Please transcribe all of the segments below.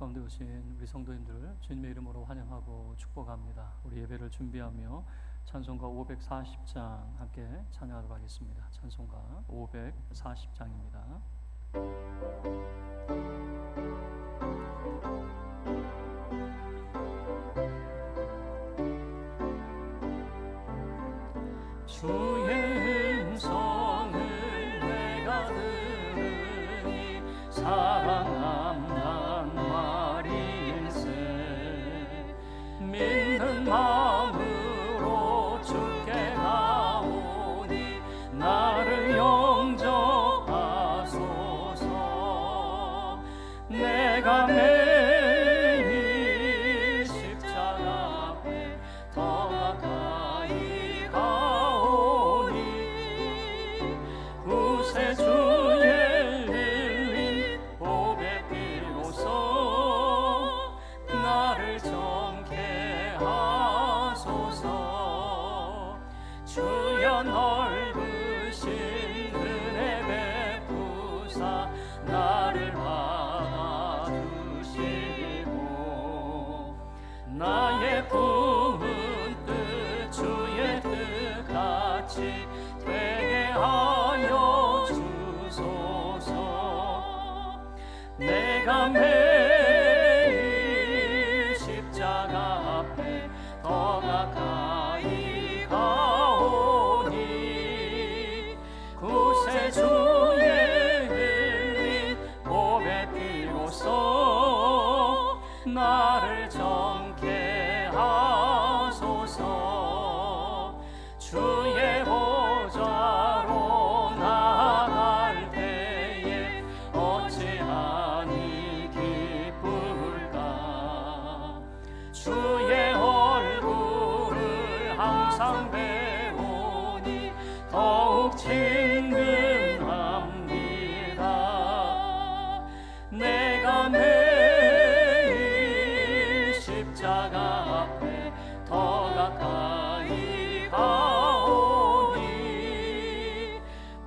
가운데 오신 우리 성도님들 주님의 이름으로 환영하고 축복합니다. 우리 예배를 준비하며 찬송가 540장 함께 찬양하도록 하겠습니다. 찬송가 540장입니다. 주의 음성을 내가 들으니 사랑한단 말일세. 믿는 마음으로 주께 나오니 나를 영접하소서. 내가 매일 십자가 앞에 더 가까이 가오니 구세주의 흘린 보배 피로써 나를 정케 하소서. 주여 넓으신 은혜 베푸사 나를 안아주시고 나의 품은 뜻 주의 뜻같이 되게 하여 주소서. 내가 매일 십자가 앞에 더 가까이 가오니 구세주의 흘린 보배 피로써 나를 정케 하소서. 주의 보좌로 나아갈 때에 어찌하니 기쁠까. 주의 얼굴을 항상 배우니 더욱 친근합니다. 내가 매일 십자가 앞에 더 가까이 가오니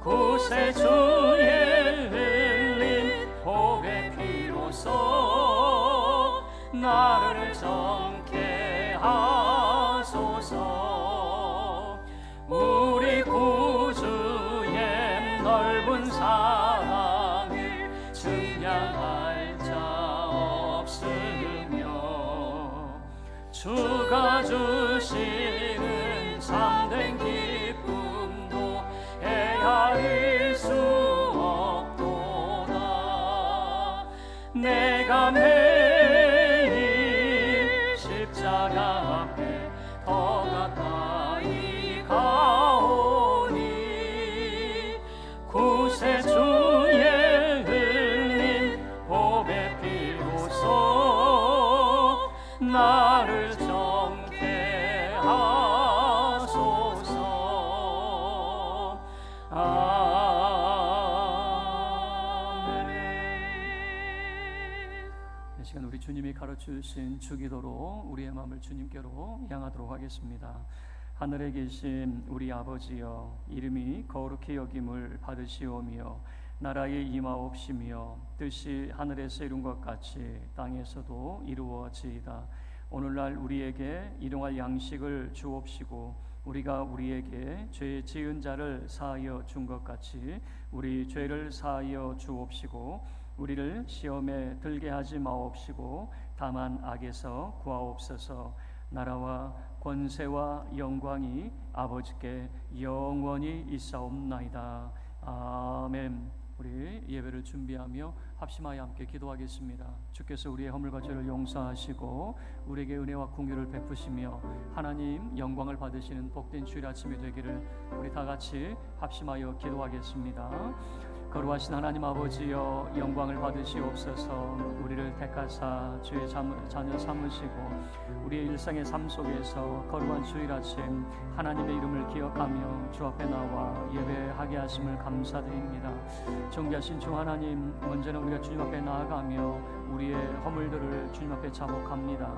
구세주의 흘린 보배 피로써 나를 정케 하소서. 우리 구주의 넓은 사랑을 증량할 자 없으며 주가 주시는 참된 기쁨도 헤아릴 수 없도다. 내가 매일 십자가 앞에 더 가까이 가오니 구세주의 흘린 보배 피로써 나를 정케 하소서. 아멘. 이 시간 우리 주님이 가르쳐주신 주기도로 우리의 마음을 주님께로 향하도록 하겠습니다. 하늘에 계신 우리 아버지여, 이름이 거룩히 여김을 받으시오며 나라의 임하옵시며 뜻이 하늘에서 이룬 것 같이 땅에서도 이루어지이다. 오늘날 우리에게 일용할 양식을 주옵시고 우리가 우리에게 죄 지은 자를 사하여 준 것 같이 우리 죄를 사하여 주옵시고 우리를 시험에 들게 하지 마옵시고 다만 악에서 구하옵소서. 나라와 권세와 영광이 아버지께 영원히 있사옵나이다. 아멘. 우리 예배를 준비하며 합심하여 함께 기도하겠습니다. 주께서 우리의 허물과 죄를 용서하시고 우리에게 은혜와 긍휼을 베푸시며 하나님 영광을 받으시는 복된 주일 아침이 되기를 우리 다 같이 합심하여 기도하겠습니다. 거룩하신 하나님 아버지여, 영광을 받으시옵소서. 우리를 택하사 주의 자녀 삼으시고 우리의 일상의 삶 속에서 거룩한 주일 아침 하나님의 이름을 기억하며 주 앞에 나와 예배하게 하심을 감사드립니다. 존귀하신 주 하나님, 먼저는 우리가 주님 앞에 나아가며 우리의 허물들을 주님 앞에 자복합니다.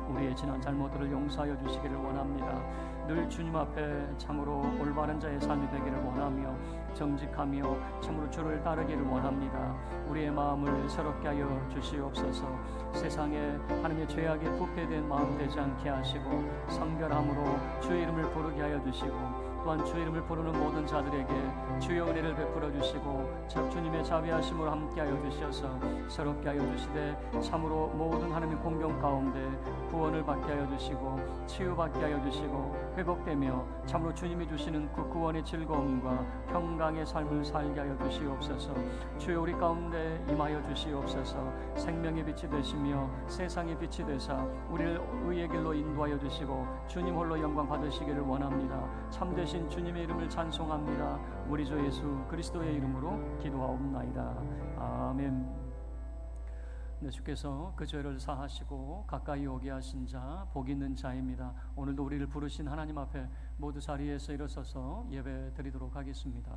우리의 지난 잘못들을 용서하여 주시기를 원합니다. 늘 주님 앞에 참으로 올바른 자의 삶이 되기를 원하며 정직하며 참으로 주를 따르기를 원합니다. 우리의 마음을 새롭게 하여 주시옵소서. 세상에 하나님의 죄악에 부패된 마음 되지 않게 하시고 성결함으로 주의 이름을 부르게 하여 주시고 또한 주의 이름을 부르는 모든 자들에게 주의 은혜를 베풀어 주시고 주님의 자비하심으로 함께하여 주셔서 새롭게 하여 주시되 참으로 모든 하나님의 공경 가운데 구원을 받게 하여 주시고 치유받게 하여 주시고 회복되며 참으로 주님이 주시는 그 구원의 즐거움과 평강의 삶을 살게 하여 주시옵소서. 주여 우리 가운데 임하여 주시옵소서. 생명의 빛이 되시며 세상의 빛이 되사 우리를 의의 길로 인도하여 주시고 주님 홀로 영광 받으시기를 원합니다. 참되신 주님의 이름을 찬송합니다. 우리 주 예수 그리스도의 이름으로 기도하옵나이다. 아멘. 네, 주께서 그 죄를 사하시고 가까이 오게 하신 자 복 있는 자입니다. 오늘도 우리를 부르신 하나님 앞에 모두 자리에서 일어서서 예배 드리도록 하겠습니다.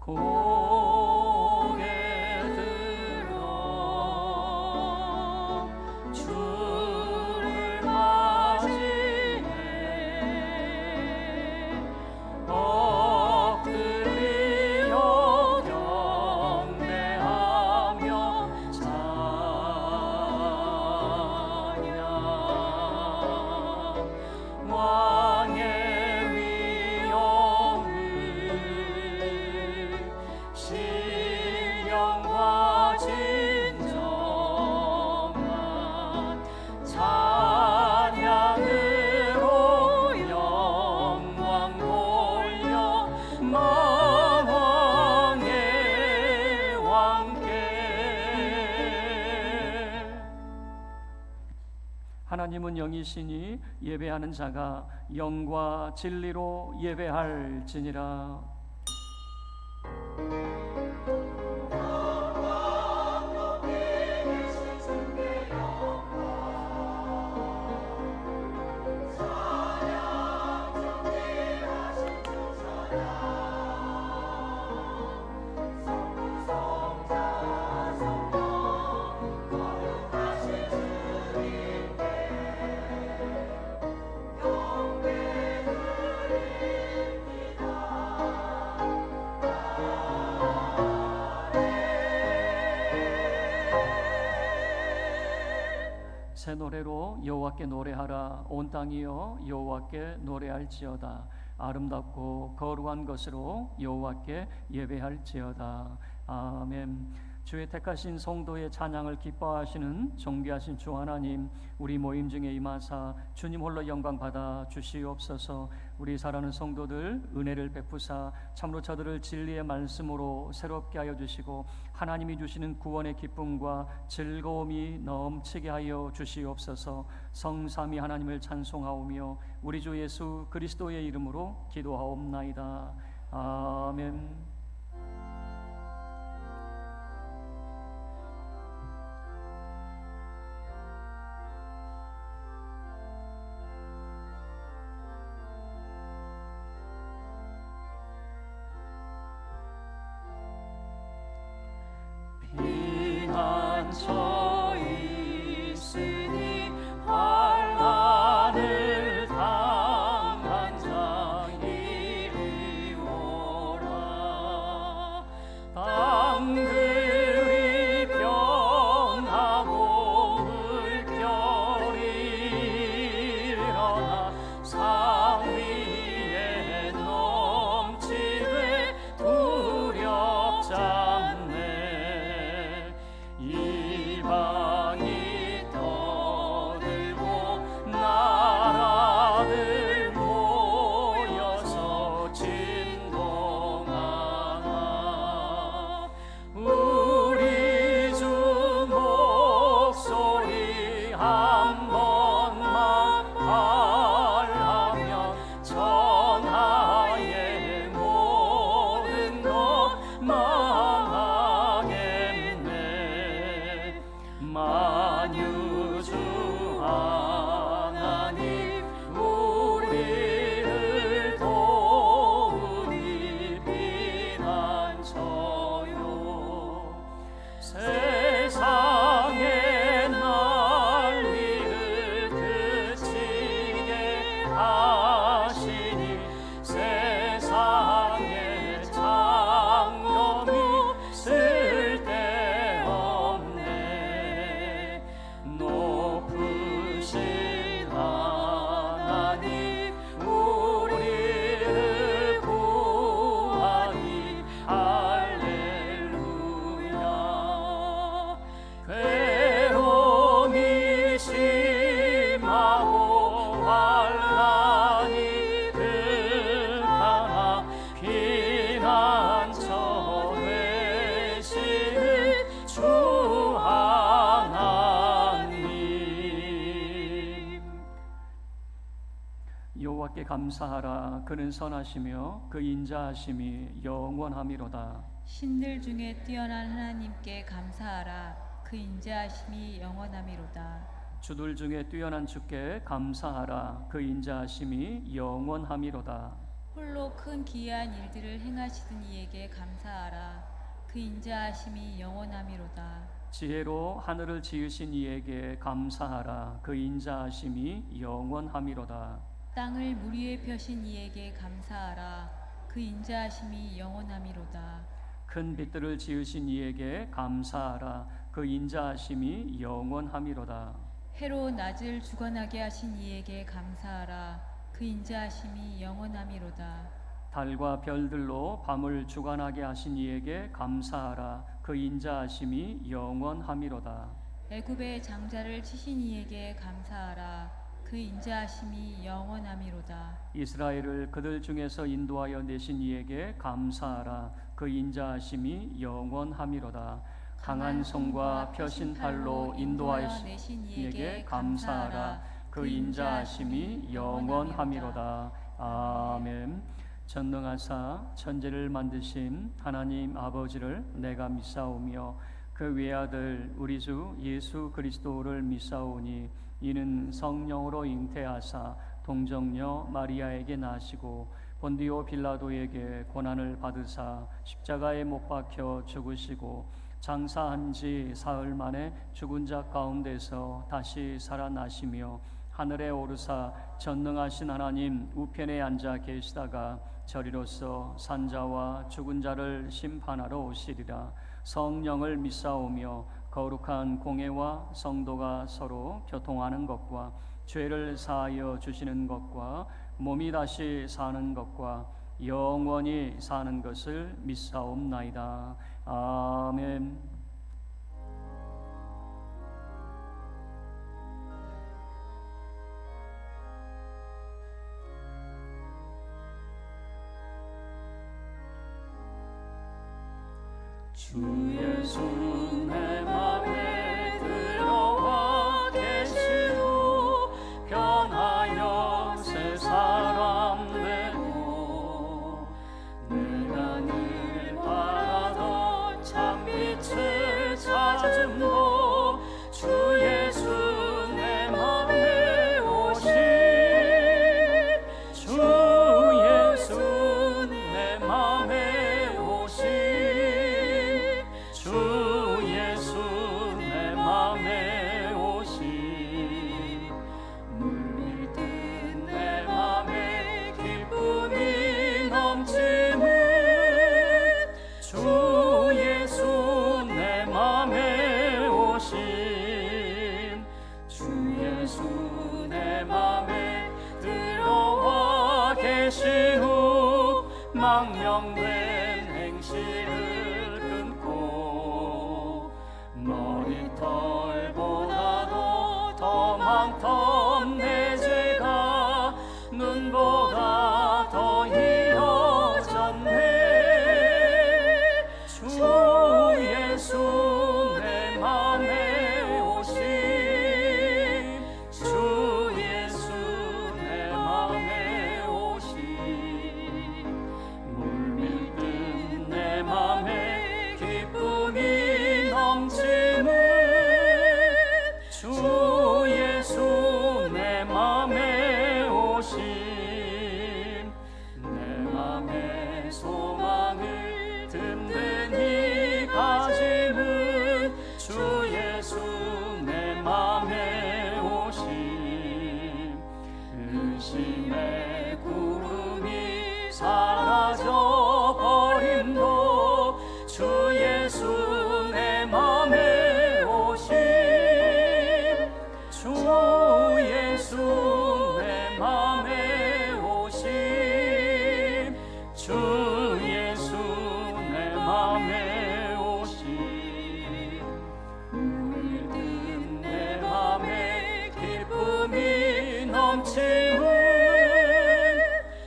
고개 들어 주를 맞이해 엎드리어 경배하며 찬양 왕의 신령과 진정한 찬양으로 영광 돌려 만왕의 왕께. 하나님은 영이시니 예배하는 자가 영과 진리로 예배할지니라. 새 노래로 여호와께 노래하라. 온 땅이여 여호와께 노래할지어다. 아름답고 거룩한 것으로 여호와께 예배할지어다. 아멘. 주의 택하신 성도의 찬양을 기뻐하시는 존귀하신 주 하나님, 우리 모임 중에 임하사 주님 홀로 영광 받아 주시옵소서. 우리 사랑하는 성도들 은혜를 베푸사 참으로 저들을 진리의 말씀으로 새롭게 하여 주시고 하나님이 주시는 구원의 기쁨과 즐거움이 넘치게 하여 주시옵소서. 성삼위 하나님을 찬송하오며 우리 주 예수 그리스도의 이름으로 기도하옵나이다. 아멘. 피난처 있으니 환난을 당한 자 이리 오라. 땅들이 변하고 물결이 일어나 상 위에 넘치되 두렵잡네. 이방이 떠들고 나라들 모여서 진동하나. 우리 주 목소리 한 번만 발하면 천하의 모든 것 망하겠네. 만유주 하나님 우리를 여호와께 감사하라. 그는 선하시며 그 인자하심이 영원함이로다. 신들 중에 뛰어난 하나님께 감사하라. 그 인자하심이 영원함이로다. 주들 중에 뛰어난 주께 감사하라. 그 인자하심이 영원함이로다. 홀로 큰 기이한 일들을 행하시던 이에게 감사하라. 그 인자하심이 영원함이로다. 지혜로 하늘을 지으신 이에게 감사하라. 그 인자하심이 영원함이로다. 땅을 물 위에 펴신 이에게 감사하라. 그 인자하심이 영원함이로다. 큰 빛들을 지으신 이에게 감사하라. 그 인자하심이 영원함이로다. 해로 낮을 주관하게 하신 이에게 감사하라. 그 인자하심이 영원함이로다. 달과 별들로 밤을 주관하게 하신 이에게 감사하라. 그 인자하심이 영원함이로다. 애굽의 장자를 치신 이에게 감사하라. 그 인자하심이 영원함이로다. 이스라엘을 그들 중에서 인도하여 내신 이에게 감사하라. 그 인자하심이 영원함이로다. 강한 손과 펴신 팔로 인도하신 이에게 감사하라. 그 인자하심이 영원함이로다. 아멘. 전능하사 천지를 만드신 하나님 아버지를 내가 믿사오며 그 외아들 우리 주 예수 그리스도를 믿사오니 이는 성령으로 잉태하사 동정녀 마리아에게 나시고 본디오 빌라도에게 고난을 받으사 십자가에 못 박혀 죽으시고 장사한 지 사흘 만에 죽은 자 가운데서 다시 살아나시며 하늘에 오르사 전능하신 하나님 우편에 앉아 계시다가 저리로서 산자와 죽은 자를 심판하러 오시리라. 성령을 믿사오며 거룩한 공회와 성도가 서로 교통하는 것과 죄를 사하여 주시는 것과 몸이 다시 사는 것과 영원히 사는 것을 믿사옵나이다. 아멘. 주 예수 내 맘에 들어와 계시고 변하여 새 사람 되고 내가 늘 바라던 참빛을 찾음도 주 예수 내 맘에 오신 주 예수 내 맘에 오신 주 예수 내 맘에 오신 물밀듯 내 맘에 기쁨이 넘치는 주 예수 내 맘에 오신 주 예수 내 맘에 들어와 계신 후 망령된 행실을 끊고 머리털보다도 더 많던 내 죄가 눈보다 더 희어졌네. 주 예수 내 맘에 오신 주 예수 내 맘에 오신 물밀듯 내 맘에 기쁨이 넘치는 주 예수 내 맘에 오신 내 맘의 소망을 든든히 가지는 주 예수 내 맘에 오신 의심의 구름이 사라져 버림도 주 예수 내 맘에 오신 주 예수 내 맘에 오신 주 예수 내 맘에 오신 물든 내 맘에 기쁨이 넘치는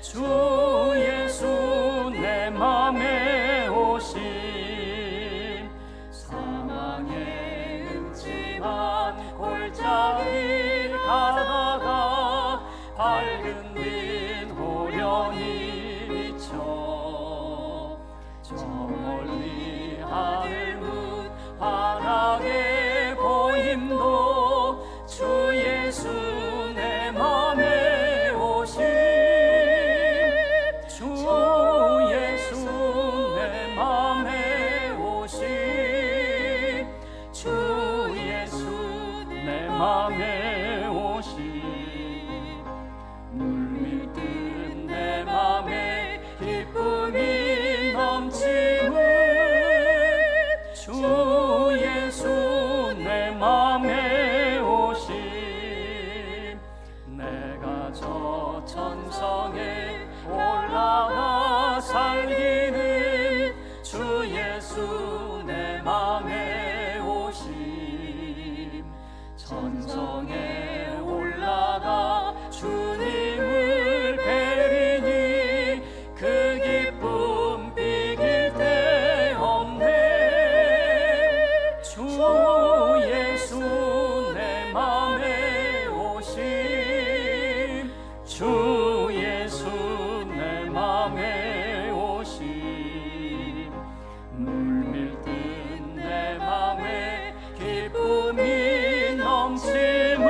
주 예수 내 맘에 오신 사망의 음침한 골짜기를 가다가 밝은 빛 예수 내 맘에 오심 주 예수 내 맘에 오심 주 예수 내 맘에 오심 물밀듯 내 맘에 기쁨이 넘치는 주 예수 내 맘에 오심 내가 저 천성에 올라가 살기는 주 예수 내 맘에 오심 천성에 올라가 주님을 뵈리니 그 기쁨 비길 데 없네 주 예수 내 맘에 오심 주 예수 내 맘에 오심 물밀듯 내 맘에 기쁨이 넘치는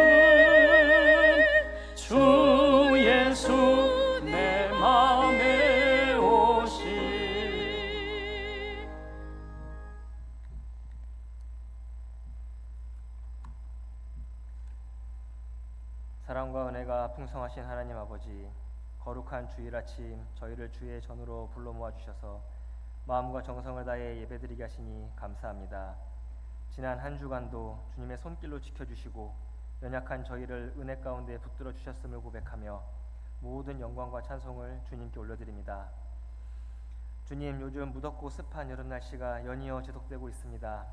주 예수 내 맘에 오심 사랑과 은혜가 풍성하신 하나님 아버지, 거룩한 주일 아침 저희를 주의 전으로 불러 모아 주셔서 마음과 정성을 다해 예배드리게 하시니 감사합니다. 지난 한 주간도 주님의 손길로 지켜주시고 연약한 저희를 은혜 가운데 붙들어 주셨음을 고백하며 모든 영광과 찬송을 주님께 올려드립니다. 주님, 요즘 무덥고 습한 여름 날씨가 연이어 지속되고 있습니다.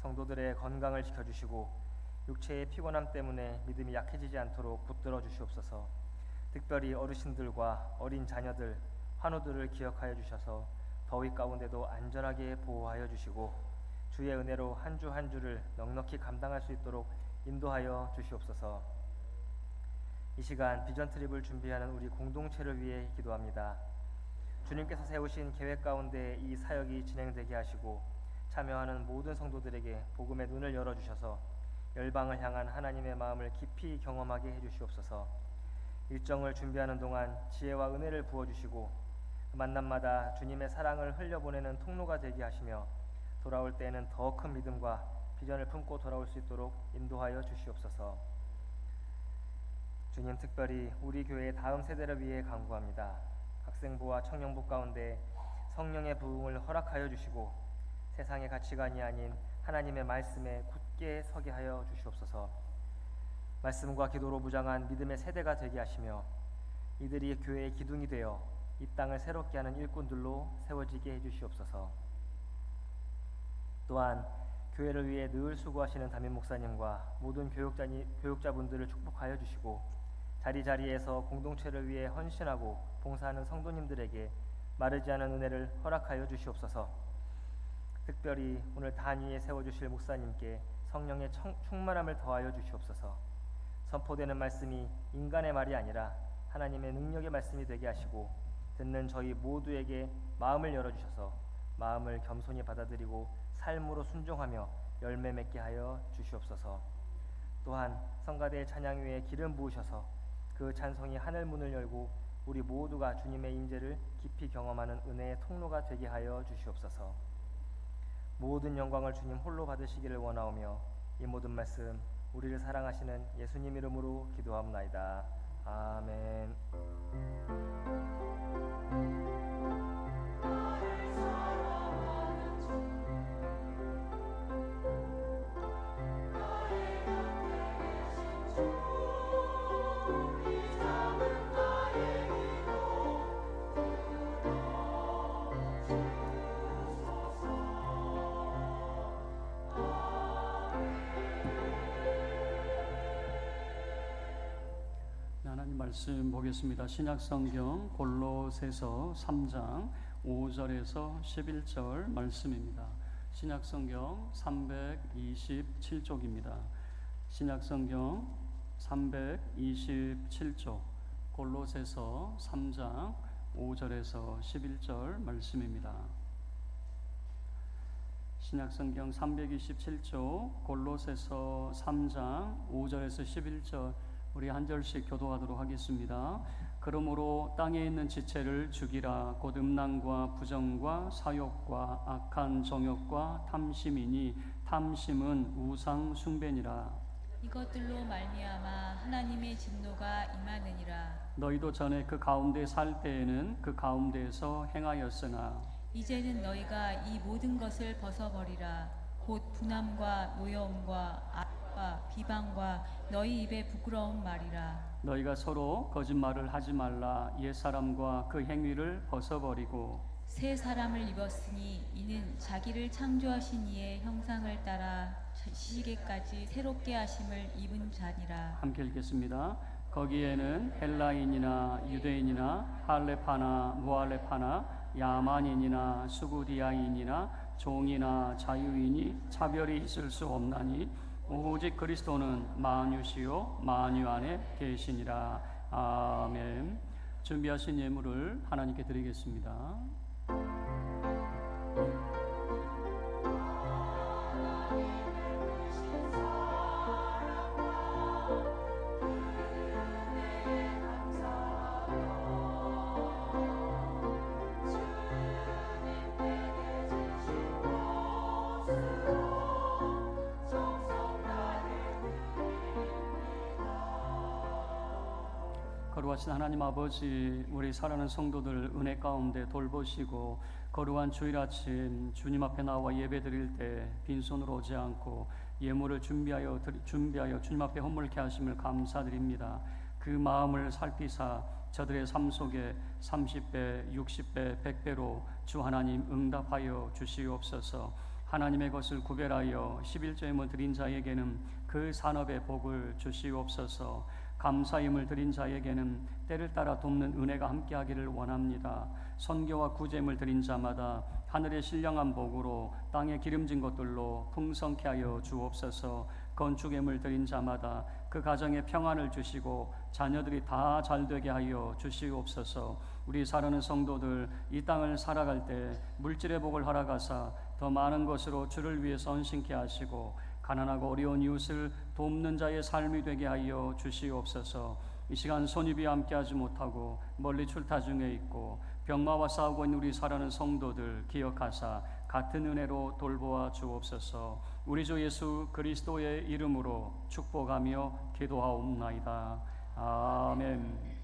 성도들의 건강을 지켜주시고 육체의 피곤함 때문에 믿음이 약해지지 않도록 붙들어 주시옵소서. 특별히 어르신들과 어린 자녀들, 환우들을 기억하여 주셔서 더위 가운데도 안전하게 보호하여 주시고 주의 은혜로 한 주 한 주를 넉넉히 감당할 수 있도록 인도하여 주시옵소서. 이 시간 비전 트립을 준비하는 우리 공동체를 위해 기도합니다. 주님께서 세우신 계획 가운데 이 사역이 진행되게 하시고 참여하는 모든 성도들에게 복음의 눈을 열어주셔서 열방을 향한 하나님의 마음을 깊이 경험하게 해주시옵소서. 일정을 준비하는 동안 지혜와 은혜를 부어주시고 만남마다 주님의 사랑을 흘려보내는 통로가 되게 하시며 돌아올 때에는 더 큰 믿음과 비전을 품고 돌아올 수 있도록 인도하여 주시옵소서. 주님, 특별히 우리 교회의 다음 세대를 위해 간구합니다. 학생부와 청년부 가운데 성령의 부흥을 허락하여 주시고 세상의 가치관이 아닌 하나님의 말씀에 굳게 서게 하여 주시옵소서. 말씀과 기도로 무장한 믿음의 세대가 되게 하시며 이들이 교회의 기둥이 되어 이 땅을 새롭게 하는 일꾼들로 세워지게 해주시옵소서. 또한 교회를 위해 늘 수고하시는 담임 목사님과 모든 교육자분들을 축복하여 주시고 자리자리에서 공동체를 위해 헌신하고 봉사하는 성도님들에게 마르지 않은 은혜를 허락하여 주시옵소서. 특별히 오늘 단위에 세워주실 목사님께 성령의 충만함을 더하여 주시옵소서. 선포되는 말씀이 인간의 말이 아니라 하나님의 능력의 말씀이 되게 하시고 듣는 저희 모두에게 마음을 열어주셔서 마음을 겸손히 받아들이고 삶으로 순종하며 열매 맺게 하여 주시옵소서. 또한 성가대의 찬양 위에 기름 부으셔서 그 찬송이 하늘 문을 열고 우리 모두가 주님의 임재를 깊이 경험하는 은혜의 통로가 되게 하여 주시옵소서. 모든 영광을 주님 홀로 받으시기를 원하오며 이 모든 말씀 우리를 사랑하시는 예수님 이름으로 기도하옵나이다. 아멘. 하나님 말씀 보겠습니다. 신약성경 골로새서 3장 5절에서 11절 말씀입니다. 신약성경 327쪽입니다. 신약성경 327쪽 골로새서 3장 5절에서 11절 말씀입니다. 신약성경 327쪽 골로새서 3장 5절에서 11절 우리 한 절씩 교도하도록 하겠습니다. 그러므로 땅에 있는 지체를 죽이라. 곧 음란과 부정과 사욕과 악한 정욕과 탐심이니 탐심은 우상 숭배니라. 이것들로 말미암아 하나님의 진노가 임하느니라. 너희도 전에 그 가운데 살 때에는 그 가운데에서 행하였으나 이제는 너희가 이 모든 것을 벗어버리라. 곧 분함과 노여움과 악과 비방과 너희 입에 부끄러운 말이라. 너희가 서로 거짓말을 하지 말라. 옛사람과 그 행위를 벗어버리고 새 사람을 입었으니 이는 자기를 창조하신 이의 형상을 따라 시계까지 새롭게 하심을 입은 자니라. 함께 읽겠습니다. 거기에는 헬라인이나 유대인이나 할레파나 무할레파나 야만인이나 수구디아인이나 종이나 자유인이 차별이 있을 수 없나니 오직 그리스도는 만유시요 만유 안에 계시니라. 아멘. 준비하신 예물을 하나님께 드리겠습니다. 거룩하신 하나님 아버지, 우리 사랑하는 성도들 은혜 가운데 돌보시고 거룩한 주일 아침 주님 앞에 나와 예배 드릴 때 빈손으로 오지 않고 예물을 준비하여 주님 앞에 헌물케 하심을 감사드립니다. 그 마음을 살피사 저들의 삶 속에 30배, 60배, 100배로 주 하나님 응답하여 주시옵소서. 하나님의 것을 구별하여 11조임을 드린 자에게는 그 산업의 복을 주시옵소서. 감사임을 드린 자에게는 때를 따라 돕는 은혜가 함께하기를 원합니다. 선교와 구제임을 드린 자마다 하늘의 신령한 복으로 땅에 기름진 것들로 풍성케 하여 주옵소서. 건축임을 드린 자마다 그 가정에 평안을 주시고 자녀들이 다 잘되게 하여 주시옵소서. 우리 사랑하는 성도들 이 땅을 살아갈 때 물질의 복을 허락하사 더 많은 것으로 주를 위해서 헌신케 하시고 가난하고 어려운 이웃을 돕는 자의 삶이 되게 하여 주시옵소서. 이 시간 손입이 함께하지 못하고 멀리 출타 중에 있고 병마와 싸우고 있는 우리 사랑하는 성도들 기억하사 같은 은혜로 돌보아 주옵소서. 우리 주 예수 그리스도의 이름으로 축복하며 기도하옵나이다. 아멘.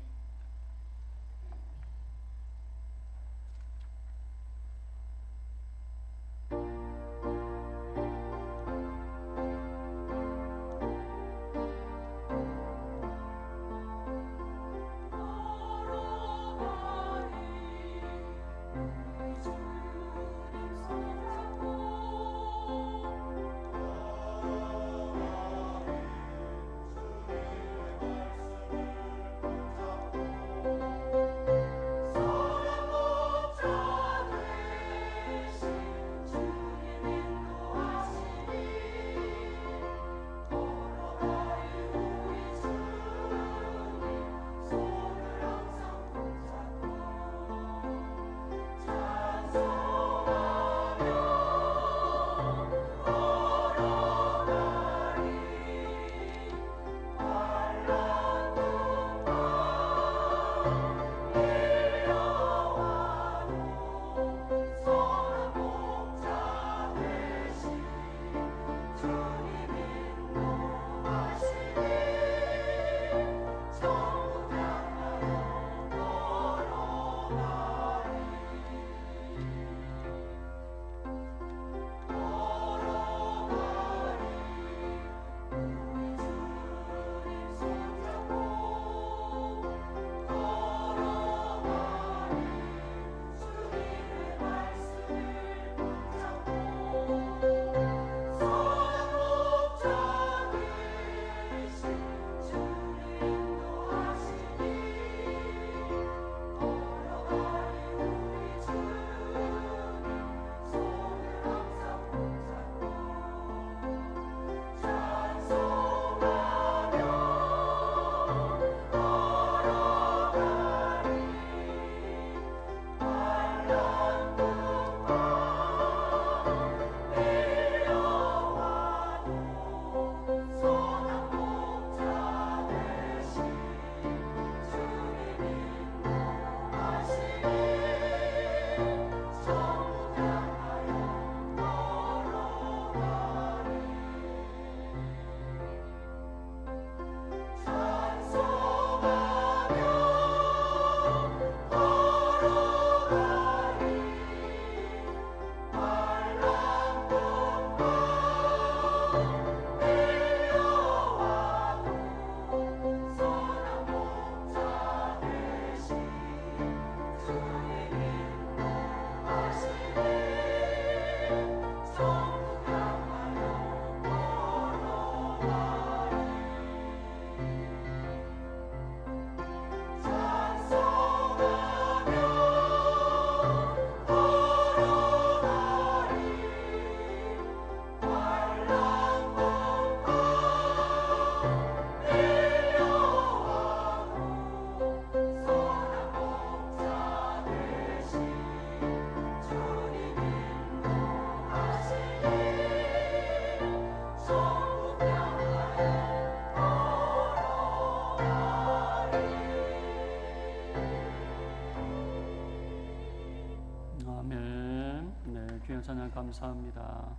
감사합니다.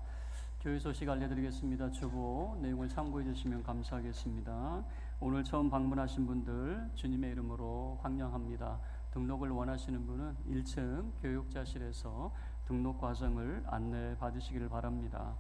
교회 소식 알려드리겠습니다. 주보 내용을 참고해 주시면 감사하겠습니다. 오늘 처음 방문하신 분들 주님의 이름으로 환영합니다. 등록을 원하시는 분은 1층 교육자실에서 등록 과정을 안내 받으시기를 바랍니다.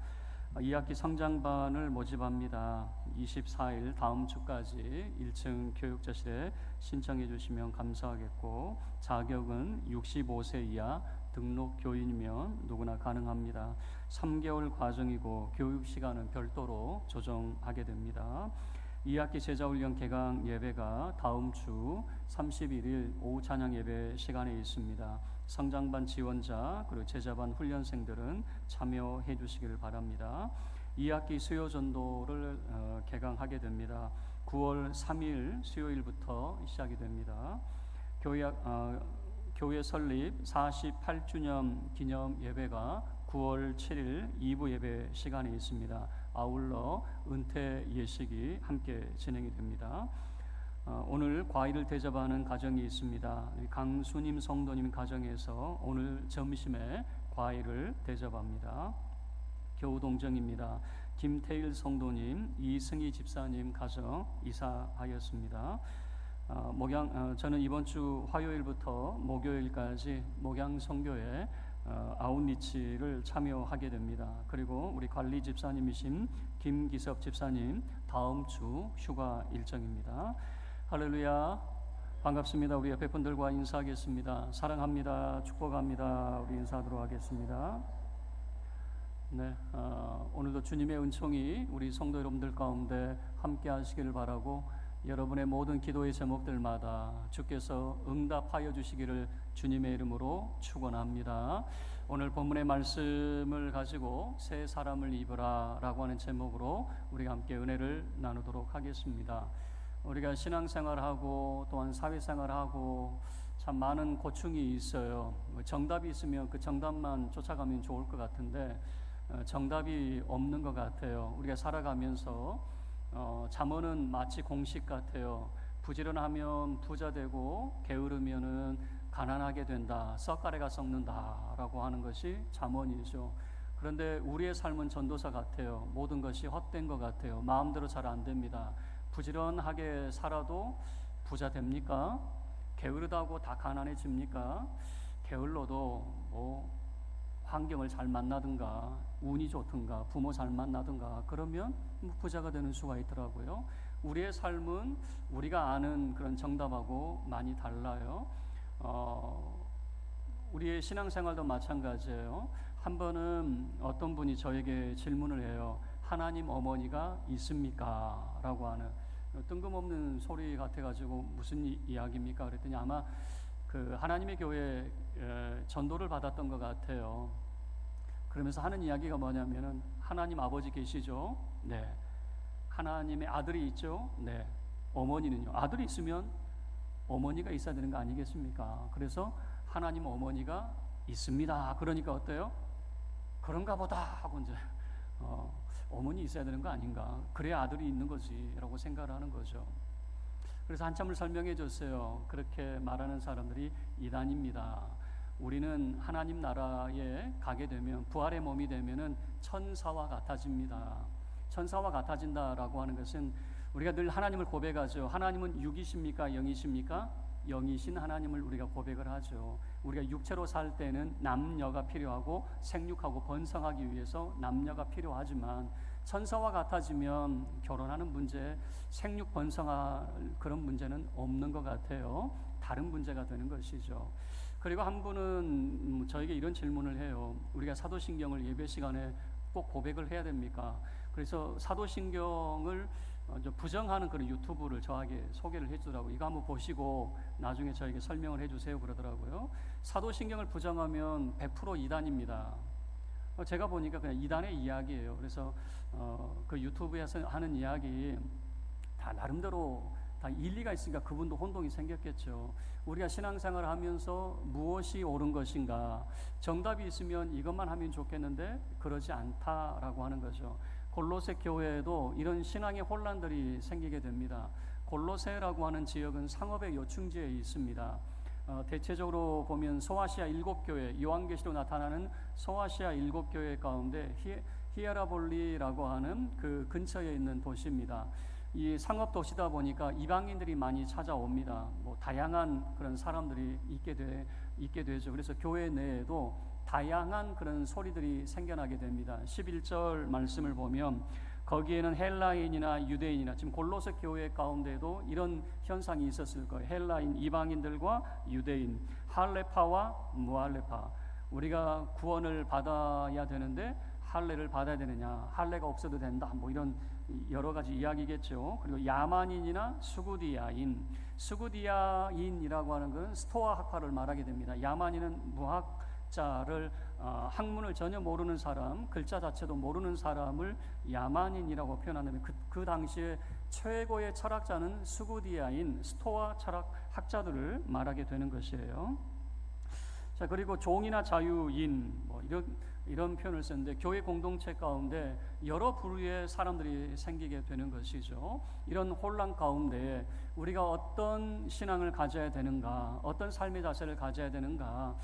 2학기 성장반을 모집합니다. 24일 다음 주까지 1층 교육자실에 신청해 주시면 감사하겠고, 자격은 65세 이하 등록 교인이면 누구나 가능합니다. 3개월 과정이고 교육 시간은 별도로 조정하게 됩니다. 2학기 제자훈련 개강 예배가 다음 주 31일 오후 찬양 예배 시간에 있습니다. 성장반 지원자 그리고 제자반 훈련생들은 참여해 주시기를 바랍니다. 2학기 수요 전도를 개강하게 됩니다. 9월 3일 수요일부터 시작이 됩니다. 교회 설립 48주년 기념 예배가 9월 7일 2부 예배 시간에 있습니다. 아울러 은퇴 예식이 함께 진행이 됩니다. 오늘 과일을 대접하는 가정이 있습니다. 강수님 성도님 가정에서 오늘 점심에 과일을 대접합니다. 교우동정입니다. 김태일 성도님, 이승희 집사님 가정 이사하였습니다. 저는 이번 주 화요일부터 목요일까지 목양 선교회 아웃리치를 참여하게 됩니다. 그리고 우리 관리 집사님이신 김기섭 집사님 다음 주 휴가 일정입니다. 할렐루야, 반갑습니다. 우리 옆에 분들과 인사하겠습니다. 사랑합니다, 축복합니다. 우리 인사하도록 하겠습니다. 네, 오늘도 주님의 은총이 우리 성도 여러분들 가운데 함께 하시기를 바라고, 여러분의 모든 기도의 제목들마다 주께서 응답하여 주시기를 주님의 이름으로 축원합니다. 오늘 본문의 말씀을 가지고 새 사람을 입으라 라고 하는 제목으로 우리가 함께 은혜를 나누도록 하겠습니다. 우리가 신앙생활하고 또한 사회생활하고 참 많은 고충이 있어요. 정답이 있으면 그 정답만 쫓아가면 좋을 것 같은데 정답이 없는 것 같아요. 우리가 살아가면서 잠언은 마치 공식 같아요. 부지런하면 부자 되고 게으르면은 가난하게 된다, 썩가래가 썩는다라고 하는 것이 잠언이죠. 그런데 우리의 삶은 전도사 같아요. 모든 것이 헛된 것 같아요. 마음대로 잘 안 됩니다. 부지런하게 살아도 부자 됩니까? 게으르다고 다 가난해집니까? 게을러도 환경을 잘 만나든가 운이 좋든가 부모 잘 만나든가 그러면 부자가 되는 수가 있더라고요. 우리의 삶은 우리가 아는 그런 정답하고 많이 달라요. 우리의 신앙생활도 마찬가지예요. 한 번은 어떤 분이 저에게 질문을 해요. 하나님 어머니가 있습니까? 라고 하는 뜬금없는 소리 같아가지고 무슨 이야기입니까? 그랬더니 아마 그 하나님의 교회 전도를 받았던 것 같아요. 그러면서 하는 이야기가 뭐냐면은 하나님 아버지 계시죠? 네. 하나님의 아들이 있죠? 네. 어머니는요? 아들이 있으면 어머니가 있어야 되는 거 아니겠습니까? 그래서 하나님 어머니가 있습니다. 그러니까 어때요? 그런가 보다 하고 이제 어머니 있어야 되는 거 아닌가? 그래야 아들이 있는 거지라고 생각을 하는 거죠. 그래서 한참을 설명해 줬어요. 그렇게 말하는 사람들이 이단입니다. 우리는 하나님 나라에 가게 되면 부활의 몸이 되면은 천사와 같아집니다. 천사와 같아진다라고 하는 것은 우리가 늘 하나님을 고백하죠. 하나님은 육이십니까? 영이십니까? 영이신 하나님을 우리가 고백을 하죠. 우리가 육체로 살 때는 남녀가 필요하고 생육하고 번성하기 위해서 남녀가 필요하지만 천사와 같아지면 결혼하는 문제, 생육 번성할 그런 문제는 없는 것 같아요. 다른 문제가 되는 것이죠. 그리고 한 분은 저에게 이런 질문을 해요. 우리가 사도신경을 예배 시간에 꼭 고백을 해야 됩니까? 그래서 사도신경을 부정하는 그런 유튜브를 저에게 소개를 해주더라고요. 이거 한번 보시고 나중에 저에게 설명을 해주세요 그러더라고요. 사도신경을 부정하면 100% 이단입니다. 제가 보니까 그냥 이단의 이야기예요. 그래서 그 유튜브에서 하는 이야기 다 나름대로 다 일리가 있으니까 그분도 혼동이 생겼겠죠. 우리가 신앙생활을 하면서 무엇이 옳은 것인가, 정답이 있으면 이것만 하면 좋겠는데 그러지 않다라고 하는 거죠. 골로새 교회에도 이런 신앙의 혼란들이 생기게 됩니다. 골로새라고 하는 지역은 상업의 요충지에 있습니다. 대체적으로 보면 소아시아 7교회, 요한계시로 나타나는 소아시아 7교회 가운데 히에라볼리라고 하는 그 근처에 있는 도시입니다. 이 상업 도시다 보니까 이방인들이 많이 찾아옵니다. 뭐 다양한 그런 사람들이 있게 되죠. 그래서 교회 내에도 다양한 그런 소리들이 생겨나게 됩니다. 11절 말씀을 보면 거기에는 헬라인이나 유대인이나, 지금 골로새 교회 가운데도 이런 현상이 있었을 거예요. 헬라인, 이방인들과 유대인, 할레파와 무할레파. 우리가 구원을 받아야 되는데 할례를 받아야 되느냐, 할례가 없어도 된다, 뭐 이런 여러 가지 이야기겠죠. 그리고 야만인이나 수구디아인이라고 하는 것은 스토아 학파를 말하게 됩니다. 야만인은 무학자를, 학문을 전혀 모르는 사람, 글자 자체도 모르는 사람을 야만인이라고 표현하는데, 그 당시에 최고의 철학자는 수구디아인, 스토아 철학 학자들을 말하게 되는 것이에요. 자, 그리고 종이나 자유인, 뭐 이런 표현을 썼는데, 교회 공동체 가운데 여러 부류의 사람들이 생기게 되는 것이죠. 이런 혼란 가운데 우리가 어떤 신앙을 가져야 되는가, 어떤 삶의 자세를 가져야 되는가,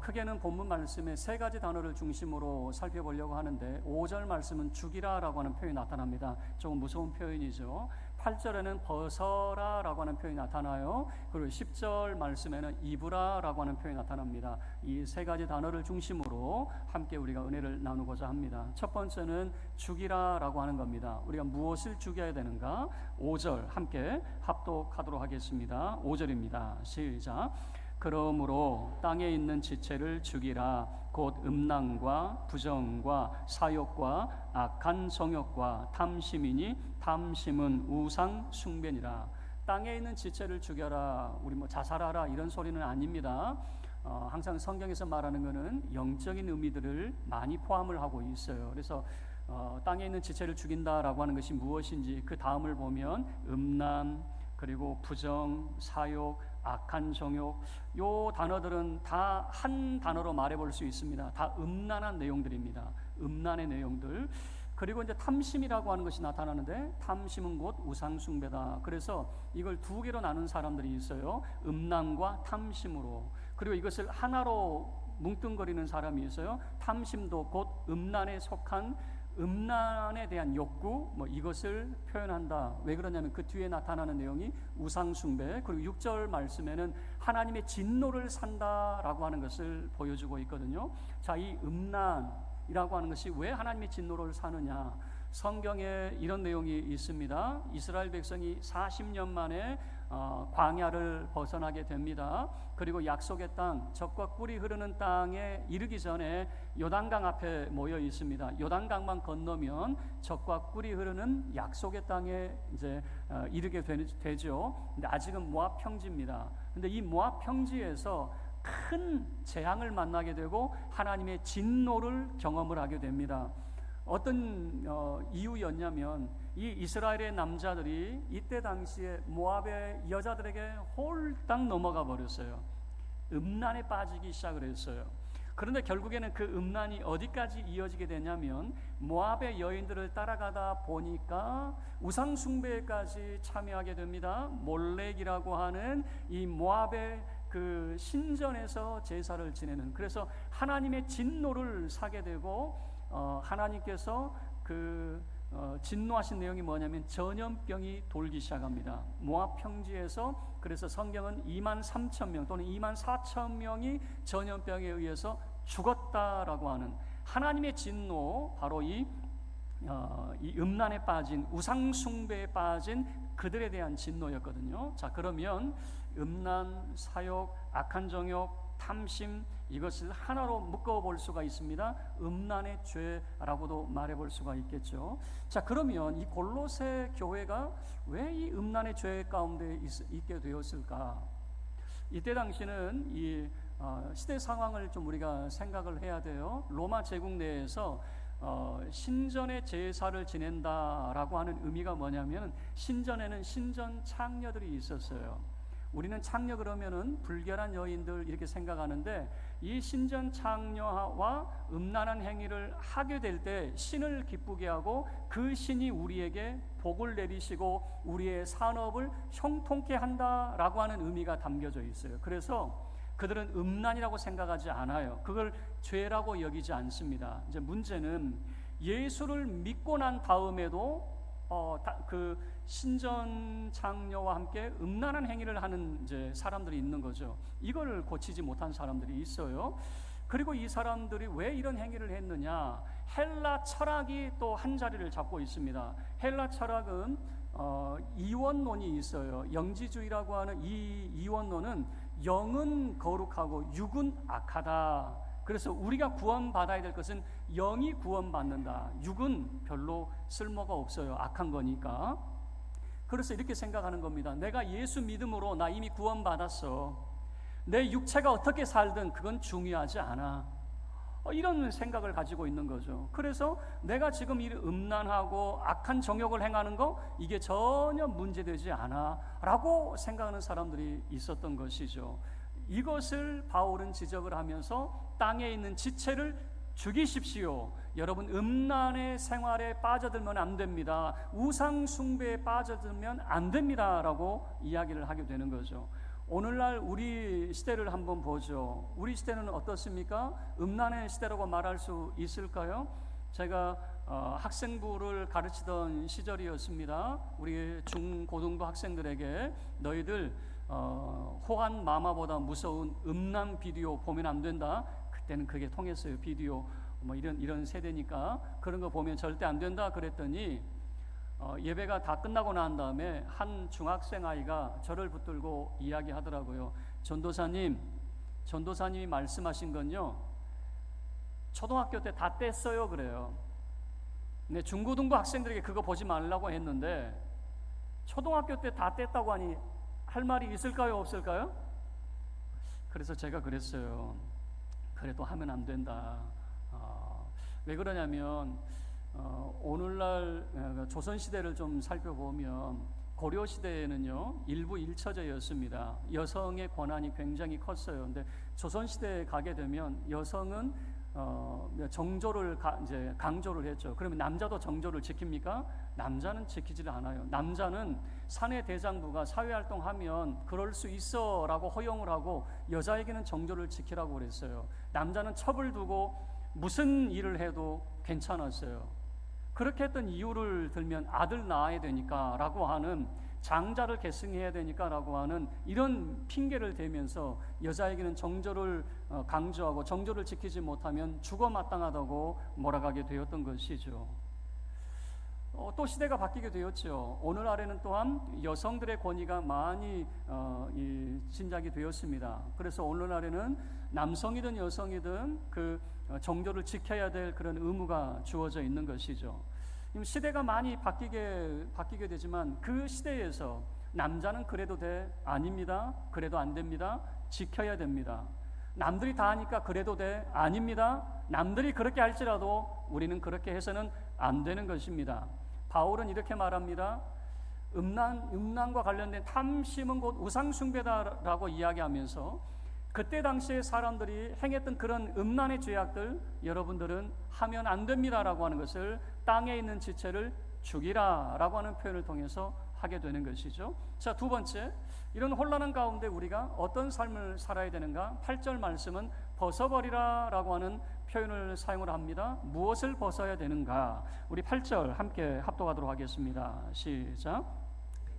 크게는 본문 말씀에 세 가지 단어를 중심으로 살펴보려고 하는데, 5절 말씀은 죽이라라고 하는 표현이 나타납니다. 조금 무서운 표현이죠. 8절에는 벗어라라고 하는 표현이 나타나요. 그리고 10절 말씀에는 입으라라고 하는 표현이 나타납니다. 이 세 가지 단어를 중심으로 함께 우리가 은혜를 나누고자 합니다. 첫 번째는 죽이라라고 하는 겁니다. 우리가 무엇을 죽여야 되는가? 5절 함께 합독하도록 하겠습니다. 5절입니다. 시작. 그러므로 땅에 있는 지체를 죽이라. 곧 음란과 부정과 사욕과 악한 정욕과 탐심이니 탐심은 우상 숭배니라. 땅에 있는 지체를 죽여라, 우리 뭐 자살하라 이런 소리는 아닙니다. 항상 성경에서 말하는 것은 영적인 의미들을 많이 포함을 하고 있어요. 그래서 땅에 있는 지체를 죽인다라고 하는 것이 무엇인지 그 다음을 보면 음란, 그리고 부정, 사욕, 악한 정욕, 요 단어들은 다 한 단어로 말해볼 수 있습니다. 다 음란한 내용들입니다. 음란의 내용들. 그리고 이제 탐심이라고 하는 것이 나타나는데, 탐심은 곧 우상숭배다. 그래서 이걸 두 개로 나눈 사람들이 있어요. 음란과 탐심으로. 그리고 이것을 하나로 뭉뚱거리는 사람이 있어요. 탐심도 곧 음란에 속한, 음란에 대한 욕구, 뭐 이것을 표현한다. 왜 그러냐면 그 뒤에 나타나는 내용이 우상숭배, 그리고 6절 말씀에는 하나님의 진노를 산다라고 하는 것을 보여주고 있거든요. 자, 이 음란이라고 하는 것이 왜 하나님의 진노를 사느냐? 성경에 이런 내용이 있습니다. 이스라엘 백성이 40년 만에 광야를 벗어나게 됩니다. 그리고 약속의 땅, 젖과 꿀이 흐르는 땅에 이르기 전에 요단강 앞에 모여 있습니다. 요단강만 건너면 젖과 꿀이 흐르는 약속의 땅에 이제 이르게 되죠. 근데 아직은 모압 평지입니다. 근데 이 모압 평지에서 큰 재앙을 만나게 되고 하나님의 진노를 경험을 하게 됩니다. 어떤 이유였냐면, 이 이스라엘의 남자들이 이때 당시에 모압의 여자들에게 홀딱 넘어가 버렸어요. 음란에 빠지기 시작을 했어요. 그런데 결국에는 그 음란이 어디까지 이어지게 되냐면, 모압의 여인들을 따라가다 보니까 우상 숭배까지 참여하게 됩니다. 몰렉이라고 하는 이 모압의 그 신전에서 제사를 지내는, 그래서 하나님의 진노를 사게 되고, 하나님께서 진노하신 내용이 뭐냐면 전염병이 돌기 시작합니다. 모압 평지에서. 그래서 성경은 23,000명 또는 24,000명이 전염병에 의해서 죽었다라고 하는 하나님의 진노, 바로 이 음란에 빠진, 우상 숭배에 빠진 그들에 대한 진노였거든요. 자, 그러면 음란, 사욕, 악한 정욕, 탐심, 이것을 하나로 묶어볼 수가 있습니다. 음란의 죄라고도 말해볼 수가 있겠죠. 자, 그러면 이 골로새 교회가 왜 이 음란의 죄 가운데 있게 되었을까? 이때 당시는 이 시대 상황을 좀 우리가 생각을 해야 돼요. 로마 제국 내에서 신전의 제사를 지낸다라고 하는 의미가 뭐냐면, 신전에는 신전 창녀들이 있었어요. 우리는 창녀 그러면은 불결한 여인들 이렇게 생각하는데, 이 신전 창녀와 음란한 행위를 하게 될 때 신을 기쁘게 하고 그 신이 우리에게 복을 내리시고 우리의 산업을 형통케 한다라고 하는 의미가 담겨져 있어요. 그래서 그들은 음란이라고 생각하지 않아요. 그걸 죄라고 여기지 않습니다. 이제 문제는 예수를 믿고 난 다음에도 그 신전 창녀와 함께 음란한 행위를 하는 이제 사람들이 있는 거죠. 이걸 고치지 못한 사람들이 있어요. 그리고 이 사람들이 왜 이런 행위를 했느냐? 헬라 철학이 또 한 자리를 잡고 있습니다. 헬라 철학은 이원론이 있어요. 영지주의라고 하는 이 이원론은 영은 거룩하고 육은 악하다. 그래서 우리가 구원받아야 될 것은 영이 구원받는다. 육은 별로 쓸모가 없어요. 악한 거니까. 그래서 이렇게 생각하는 겁니다. 내가 예수 믿음으로 나 이미 구원받았어. 내 육체가 어떻게 살든 그건 중요하지 않아. 이런 생각을 가지고 있는 거죠. 그래서 내가 지금 이 음란하고 악한 정욕을 행하는 거 이게 전혀 문제되지 않아 라고 생각하는 사람들이 있었던 것이죠. 이것을 바울은 지적을 하면서 땅에 있는 지체를 죽이십시오. 여러분, 음란의 생활에 빠져들면 안 됩니다. 우상 숭배에 빠져들면 안 됩니다 라고 이야기를 하게 되는 거죠. 오늘날 우리 시대를 한번 보죠. 우리 시대는 어떻습니까? 음란의 시대라고 말할 수 있을까요? 제가 학생부를 가르치던 시절이었습니다. 우리 중고등부 학생들에게 너희들 호환 마마보다 무서운 음란 비디오 보면 안 된다. 그때는 그게 통했어요. 비디오 뭐 이런 세대니까 그런 거 보면 절대 안 된다 그랬더니 예배가 다 끝나고 난 다음에 한 중학생 아이가 저를 붙들고 이야기하더라고요. 전도사님이 말씀하신 건요, 초등학교 때 다 뗐어요 그래요. 네, 중고등부 학생들에게 그거 보지 말라고 했는데 초등학교 때 다 뗐다고 하니 할 말이 있을까요 없을까요? 그래서 제가 그랬어요. 그래도 하면 안 된다. 왜 그러냐면 오늘날 조선시대를 좀 살펴보면 고려시대에는요 일부 일처제였습니다. 여성의 권한이 굉장히 컸어요. 근데 조선시대에 가게 되면 여성은 정조를 이제 강조를 했죠. 그러면 남자도 정조를 지킵니까? 남자는 지키지를 않아요. 남자는 사내 대장부가 사회활동하면 그럴 수 있어 라고 허용을 하고 여자에게는 정조를 지키라고 그랬어요. 남자는 첩을 두고 무슨 일을 해도 괜찮았어요. 그렇게 했던 이유를 들면 아들 낳아야 되니까 라고 하는, 장자를 계승해야 되니까 라고 하는 이런 핑계를 대면서 여자에게는 정조를 강조하고 정조를 지키지 못하면 죽어 마땅하다고 몰아가게 되었던 것이죠. 또 시대가 바뀌게 되었죠. 오늘날에는 또한 여성들의 권위가 많이 진작이 되었습니다. 그래서 오늘날에는 남성이든 여성이든 그 정조를 지켜야 될 그런 의무가 주어져 있는 것이죠. 시대가 많이 바뀌게 되지만 그 시대에서 남자는 그래도 돼? 아닙니다. 그래도 안 됩니다. 지켜야 됩니다. 남들이 다 하니까 그래도 돼? 아닙니다. 남들이 그렇게 할지라도 우리는 그렇게 해서는 안 되는 것입니다. 바울은 이렇게 말합니다. 음란과 관련된 탐심은 곧 우상숭배다라고 이야기하면서 그때 당시에 사람들이 행했던 그런 음란의 죄악들 여러분들은 하면 안 됩니다라고 하는 것을 땅에 있는 지체를 죽이라라고 하는 표현을 통해서 하게 되는 것이죠. 자, 두 번째, 이런 혼란한 가운데 우리가 어떤 삶을 살아야 되는가? 8절 말씀은 벗어버리라라고 하는 표현을 사용을 합니다. 무엇을 벗어야 되는가? 우리 8절 함께 합독하도록 하겠습니다. 시작.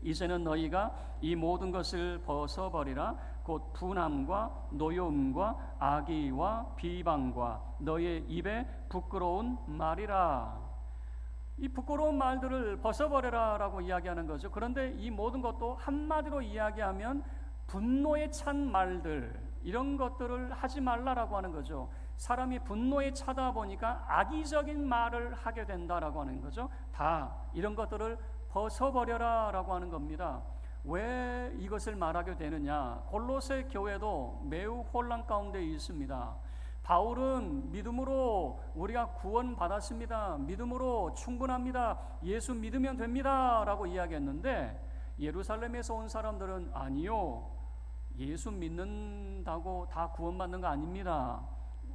이제는 너희가 이 모든 것을 벗어버리라. 곧 분함과 노여움과 악의와 비방과 너희의 입에 부끄러운 말이라. 이 부끄러운 말들을 벗어버려라 라고 이야기하는 거죠. 그런데 이 모든 것도 한마디로 이야기하면 분노에 찬 말들, 이런 것들을 하지 말라라고 하는 거죠. 사람이 분노에 차다 보니까 악의적인 말을 하게 된다라고 하는 거죠. 다 이런 것들을 벗어버려라 라고 하는 겁니다. 왜 이것을 말하게 되느냐? 골로새 교회도 매우 혼란 가운데 있습니다. 바울은 믿음으로 우리가 구원받았습니다. 믿음으로 충분합니다. 예수 믿으면 됩니다 라고 이야기했는데 예루살렘에서 온 사람들은 아니요, 예수 믿는다고 다 구원받는 거 아닙니다.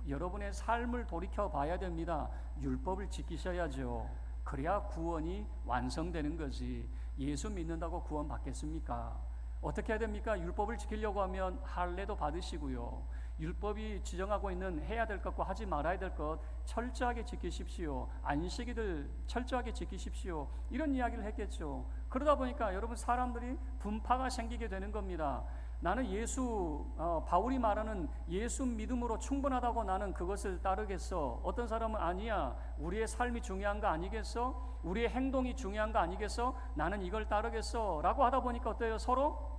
여러분의 삶을 돌이켜 봐야 됩니다. 율법을 지키셔야죠. 그래야 구원이 완성되는 거지. 예수 믿는다고 구원 받겠습니까? 어떻게 해야 됩니까? 율법을 지키려고 하면 할례도 받으시고요. 율법이 지정하고 있는 해야 될 것과 하지 말아야 될 것 철저하게 지키십시오. 안식일을 철저하게 지키십시오. 이런 이야기를 했겠죠. 그러다 보니까 여러분 사람들이 분파가 생기게 되는 겁니다. 나는 바울이 말하는 예수 믿음으로 충분하다고 나는 그것을 따르겠어. 어떤 사람은 아니야. 우리의 삶이 중요한 거 아니겠어? 우리의 행동이 중요한 거 아니겠어? 나는 이걸 따르겠어. 라고 하다 보니까 어때요? 서로?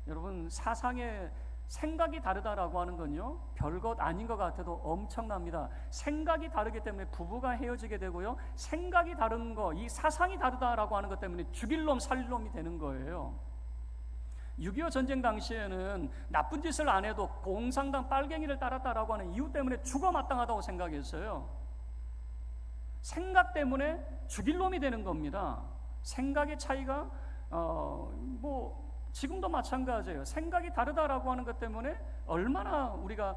여러분 사상의 생각이 다르다라고 하는 건요 별것 아닌 것 같아도 엄청납니다. 생각이 다르기 때문에 부부가 헤어지게 되고요, 생각이 다른 거, 이 사상이 다르다라고 하는 것 때문에 죽일 놈 살릴 놈이 되는 거예요. 6.25 전쟁 당시에는 나쁜 짓을 안 해도 공산당 빨갱이를 따랐다라고 하는 이유 때문에 죽어 마땅하다고 생각했어요. 생각 때문에 죽일 놈이 되는 겁니다. 생각의 차이가 지금도 마찬가지예요. 생각이 다르다라고 하는 것 때문에 얼마나 우리가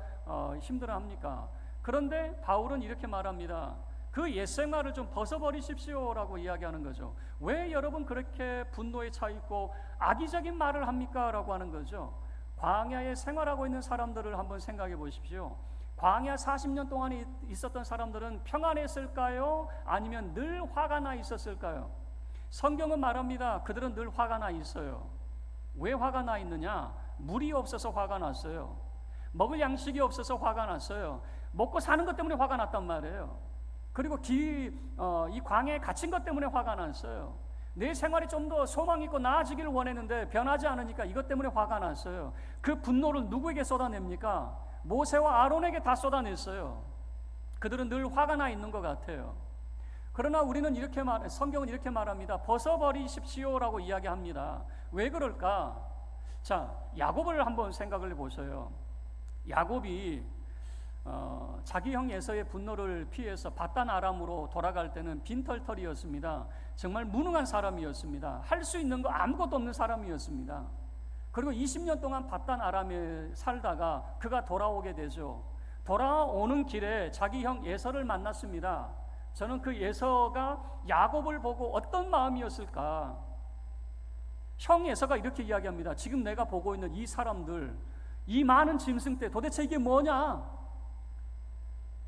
힘들어합니까? 그런데 바울은 이렇게 말합니다. 그 옛생활을 좀 벗어버리십시오라고 이야기하는 거죠. 왜 여러분 그렇게 분노에 차 있고 악의적인 말을 합니까? 라고 하는 거죠. 광야에 생활하고 있는 사람들을 한번 생각해 보십시오. 광야 40년 동안 있었던 사람들은 평안했을까요? 아니면 늘 화가 나 있었을까요? 성경은 말합니다. 그들은 늘 화가 나 있어요. 왜 화가 나 있느냐? 물이 없어서 화가 났어요. 먹을 양식이 없어서 화가 났어요. 먹고 사는 것 때문에 화가 났단 말이에요. 그리고 이 광야에 갇힌 것 때문에 화가 났어요. 내 생활이 좀 더 소망 있고 나아지기를 원했는데 변하지 않으니까 이것 때문에 화가 났어요. 그 분노를 누구에게 쏟아냅니까? 모세와 아론에게 다 쏟아냈어요. 그들은 늘 화가 나 있는 것 같아요. 그러나 우리는 성경은 이렇게 말합니다. 벗어버리십시오라고 이야기합니다. 왜 그럴까? 자, 야곱을 한번 생각을 해보세요. 야곱이 자기 형 에서의 분노를 피해서 밧단 아람으로 돌아갈 때는 빈털털이었습니다. 정말 무능한 사람이었습니다. 할 수 있는 거 아무것도 없는 사람이었습니다. 그리고 20년 동안 밧단 아람에 살다가 그가 돌아오게 되죠. 돌아오는 길에 자기 형 에서를 만났습니다. 저는 그 에서가 야곱을 보고 어떤 마음이었을까? 형 에서가 이렇게 이야기합니다. 지금 내가 보고 있는 이 사람들, 이 많은 짐승 떼 도대체 이게 뭐냐?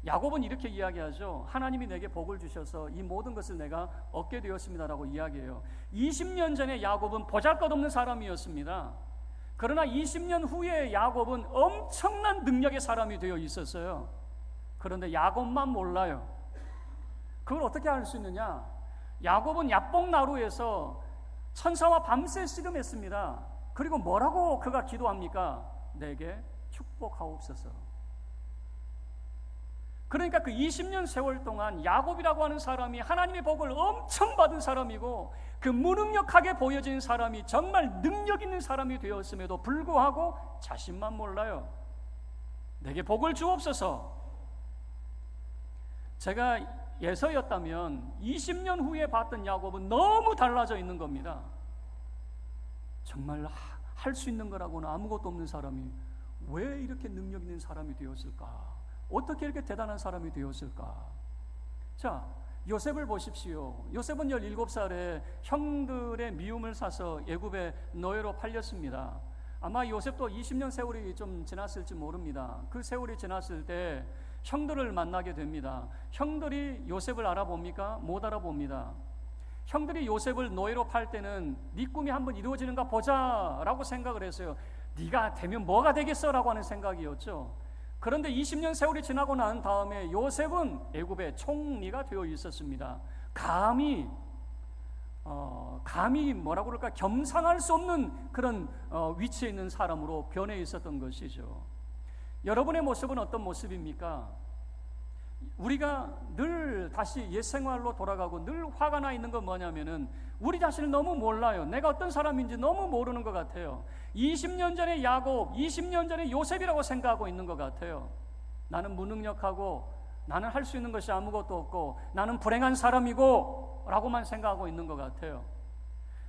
야곱은 이렇게 이야기하죠. 하나님이 내게 복을 주셔서 이 모든 것을 내가 얻게 되었습니다라고 이야기해요. 20년 전에 야곱은 보잘것없는 사람이었습니다. 그러나 20년 후에 야곱은 엄청난 능력의 사람이 되어 있었어요. 그런데 야곱만 몰라요. 그걸 어떻게 알 수 있느냐? 야곱은 야복나루에서 천사와 밤새 씨름했습니다. 그리고 뭐라고 그가 기도합니까? 내게 축복하옵소서. 그러니까 그 20년 세월 동안 야곱이라고 하는 사람이 하나님의 복을 엄청 받은 사람이고 그 무능력하게 보여진 사람이 정말 능력 있는 사람이 되었음에도 불구하고 자신만 몰라요. 내게 복을 주옵소서. 제가 예서였다면 20년 후에 봤던 야곱은 너무 달라져 있는 겁니다. 정말 할 수 있는 거라고는 아무것도 없는 사람이 왜 이렇게 능력 있는 사람이 되었을까? 어떻게 이렇게 대단한 사람이 되었을까? 자, 요셉을 보십시오. 요셉은 17살에 형들의 미움을 사서 애굽의 노예로 팔렸습니다. 아마 요셉도 20년 세월이 좀 지났을지 모릅니다. 그 세월이 지났을 때 형들을 만나게 됩니다. 형들이 요셉을 알아봅니까? 못 알아봅니다. 형들이 요셉을 노예로 팔 때는 네 꿈이 한번 이루어지는가 보자 라고 생각을 했어요. 네가 되면 뭐가 되겠어? 라고 하는 생각이었죠. 그런데 20년 세월이 지나고 난 다음에 요셉은 애굽의 총리가 되어 있었습니다. 감히 뭐라고 그럴까, 겸상할 수 없는 그런 위치에 있는 사람으로 변해 있었던 것이죠. 여러분의 모습은 어떤 모습입니까? 우리가 늘 다시 옛 생활로 돌아가고 늘 화가 나 있는 건 뭐냐면은 우리 자신을 너무 몰라요. 내가 어떤 사람인지 너무 모르는 것 같아요. 20년 전에 야곱, 20년 전에 요셉이라고 생각하고 있는 것 같아요. 나는 무능력하고 나는 할 수 있는 것이 아무것도 없고 나는 불행한 사람이고 라고만 생각하고 있는 것 같아요.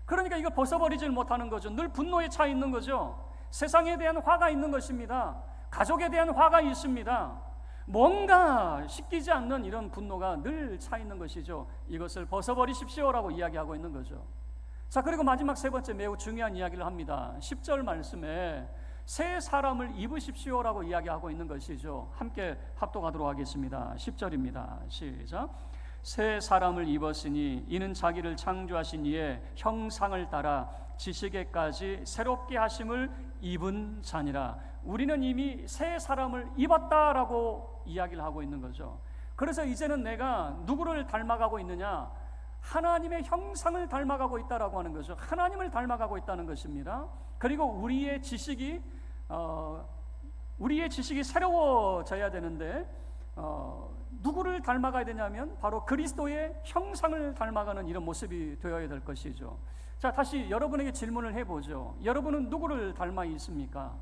그러니까 이거 벗어버리질 못하는 거죠. 늘 분노에 차 있는 거죠. 세상에 대한 화가 있는 것입니다. 가족에 대한 화가 있습니다. 뭔가 씻기지 않는 이런 분노가 늘 차 있는 것이죠. 이것을 벗어버리십시오라고 이야기하고 있는 거죠. 자, 그리고 마지막 세 번째 매우 중요한 이야기를 합니다. 10절 말씀에 새 사람을 입으십시오라고 이야기하고 있는 것이죠. 함께 합독하도록 하겠습니다. 10절입니다. 시작. 새 사람을 입었으니 이는 자기를 창조하신 이의 형상을 따라 지식에까지 새롭게 하심을 입은 자니라. 우리는 이미 새 사람을 입었다라고 이야기를 하고 있는 거죠. 그래서 이제는 내가 누구를 닮아가고 있느냐? 하나님의 형상을 닮아가고 있다라고 하는 거죠. 하나님을 닮아가고 있다는 것입니다. 그리고 우리의 지식이 새로워져야 되는데 누구를 닮아가야 되냐면 바로 그리스도의 형상을 닮아가는 이런 모습이 되어야 될 것이죠. 자, 다시 여러분에게 질문을 해보죠. 여러분은 누구를 닮아 있습니까?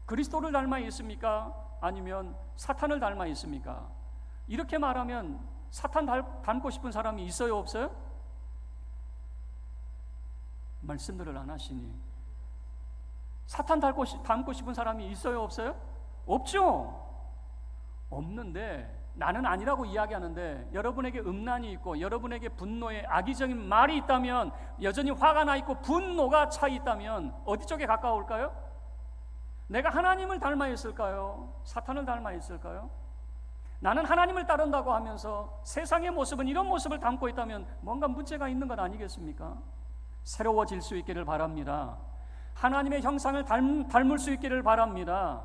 그리스도를 닮아 있습니까? 아니면 사탄을 닮아 있습니까? 이렇게 말하면 사탄 닮고 싶은 사람이 있어요, 없어요? 말씀들을 안 하시니 사탄 닮고 싶은 사람이 있어요, 없어요? 없죠. 없는데 나는 아니라고 이야기하는데 여러분에게 음란이 있고 여러분에게 분노의 악의적인 말이 있다면, 여전히 화가 나 있고 분노가 차 있다면 어디 쪽에 가까울까요? 내가 하나님을 닮아 있을까요? 사탄을 닮아 있을까요? 나는 하나님을 따른다고 하면서 세상의 모습은 이런 모습을 담고 있다면 뭔가 문제가 있는 것 아니겠습니까? 새로워질 수 있기를 바랍니다. 하나님의 형상을 닮을 수 있기를 바랍니다.